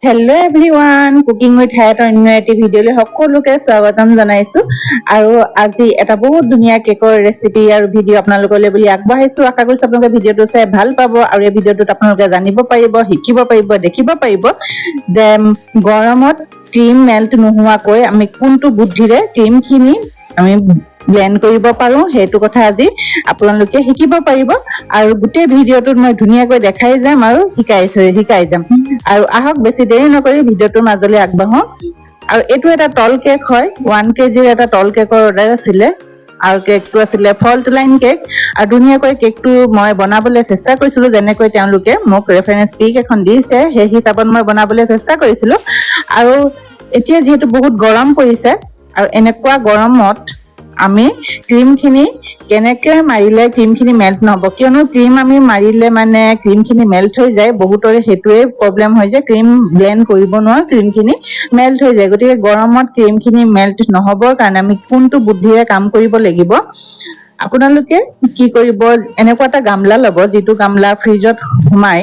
Hello' everyone, cooking with হায়াত অন্য এটি ভিডিঅ'লৈ সকলোকে স্বাগতম জনাইছো। আৰু আজি এটা বহুত ধুনীয়া কেকৰ ৰেচিপি আৰু ভিডিঅ' আপোনালোকলৈ বুলি আগবঢ়াইছো। আশা কৰিছো আপোনালোকে ভিডিঅ'টো চাই ভাল পাব আৰু এই ভিডিঅ'টোত আপোনালোকে জানিব পাৰিব, শিকিব পাৰিব, দেখিব পাৰিব যে গৰমত ক্ৰীম মেল্ট নোহোৱাকৈ আমি কোনটো বুদ্ধিৰে ক্ৰীমখিনি আমি ব্লেণ্ড কৰিব পাৰো সেইটো কথা আজি আপোনালোকে শিকিব পাৰিব। আৰু গোটেই ভিডিঅ'টোত মই ধুনীয়াকৈ দেখাই যাম আৰু শিকাই যাম। আৰু আহক বেছি দেৰি নকৰি ভিডিঅ'টোৰ মাজলৈ আগবাঢ়ো। আৰু এইটো এটা তল কেক হয়, 1 কেজিৰ এটা তল কেকৰ অৰ্ডাৰ আছিলে। আৰু কেকটো আছিলে ফল্ট লাইন কেক। আৰু ধুনীয়াকৈ কেকটো মই বনাবলৈ চেষ্টা কৰিছিলো, যেনেকৈ তেওঁলোকে মোক ৰেফাৰেঞ্চ পিক এখন দিছে সেই হিচাপত মই বনাবলৈ চেষ্টা কৰিছিলো। আৰু এতিয়া যিহেতু বহুত গৰম পৰিছে আৰু এনেকুৱা গৰমত আমি ক্ৰীমখিনি কেনেকে মাৰিলে ক্ৰীমখিনি মেল্ট নহব, কিয়নো ক্ৰীম আমি মাৰিলে মানে ক্ৰীমখিনি মেল্ট হৈ যায়। বহুতৰে সেইটোৱে প্ৰব্লেম হয় যে ক্ৰীম ব্লেণ্ড কৰিব নোৱাৰো, ক্ৰীমখিনি মেল্ট হৈ যায়। গতিকে গৰমত ক্ৰীমখিনি মেল্ট নহবৰ কাৰণে আমি কোনটো বুদ্ধিৰে কাম কৰিব লাগিব। আপোনালোকে কি কৰিব, এনেকুৱা এটা গামলা ল'ব যিটো গামলা ফ্ৰিজত সোমাই,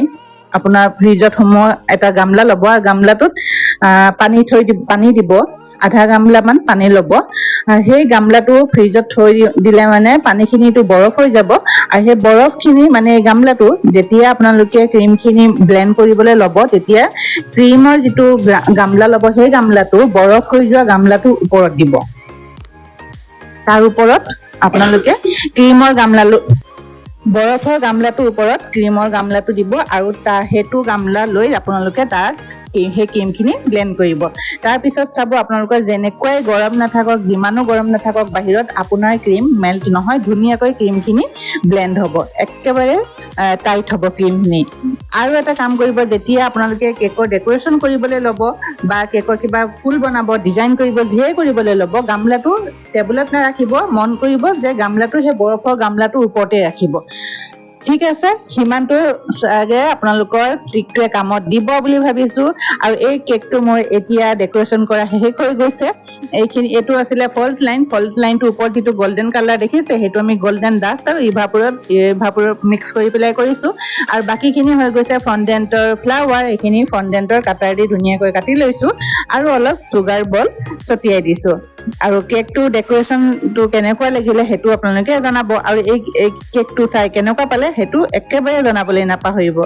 আপোনাৰ ফ্ৰিজত সোমোৱা এটা গামলা ল'ব আৰু গামলাটোত পানী দিব, আধা গামলামান পানী ল'ব। সেই গামলাটো ফ্ৰিজত থৈ দিলে মানে পানীখিনিটো বৰফ হৈ যাব। আৰু সেই বৰফখিনি মানে এই গামলাটো যেতিয়া আপোনালোকে ক্ৰীমখিনি ব্লেণ্ড কৰিবলৈ ল'ব, তেতিয়া ক্ৰীমৰ যিটো গামলা ল'ব সেই গামলাটো বৰফ হৈ যোৱা গামলাটোৰ ওপৰত দিব। তাৰ ওপৰত আপোনালোকে বৰফৰ গামলাটোৰ ওপৰত ক্ৰীমৰ গামলাটো দিব আৰু সেইটো গামলা লৈ আপোনালোকে তাত সেই ক্ৰীমখিনি ব্লেণ্ড কৰিব। তাৰপিছত চাব আপোনালোকৰ যেনেকুৱাই গৰম নাথাকক, যিমানো গৰম নাথাকক বাহিৰত, আপোনাৰ ক্ৰীম মেল্ট নহয়, ধুনীয়াকৈ ক্ৰীমখিনি ব্লেণ্ড হ'ব, একেবাৰে টাইট হ'ব ক্ৰীমখিনি। আৰু এটা কাম কৰিব, যেতিয়া আপোনালোকে কেকৰ ডেক'ৰেশ্যন কৰিবলৈ ল'ব বা কেকৰ কিবা ফুল বনাব, ডিজাইন কৰিব, যিয়ে কৰিবলৈ ল'ব, গামলাটো টেবুলত নাৰাখিব, মন কৰিব যে গামলাটো সেই বৰফৰ গামলাটোৰ ওপৰতে ৰাখিব। ঠিক আছে, সিমানটো চাগে আপোনালোকৰ ট্ৰিকটোৱে কামত দিব বুলি ভাবিছো। আৰু এই কেকটো মই এতিয়া ডেক'ৰেশ্যন কৰা শেষ হৈ গৈছে। এইটো আছিলে ফল্ট লাইনটোৰ ওপৰত যিটো গল্ডেন কালাৰ দেখিছে, সেইটো আমি গল্ডেন ডাষ্ট আৰু ইভাপোৰত মিক্স কৰি পেলাই কৰিছো। আৰু বাকীখিনি হৈ গৈছে ফণ্ডেণ্টৰ ফ্লাৱাৰ, এইখিনি ফণ্ডেণ্টৰ কাটাৰ দি ধুনীয়াকৈ কাটি লৈছো আৰু অলপ চুগাৰ বল ছটিয়াই দিছো। আৰু কেকটো ডেক'ৰেশ্যনটো কেনেকুৱা লাগিলে সেইটো আপোনালোকে জনাব, আৰু এই কেকটো চাই কেনেকুৱা পালে সেইটো একেবাৰে জনাবলৈ নাপাহৰিব।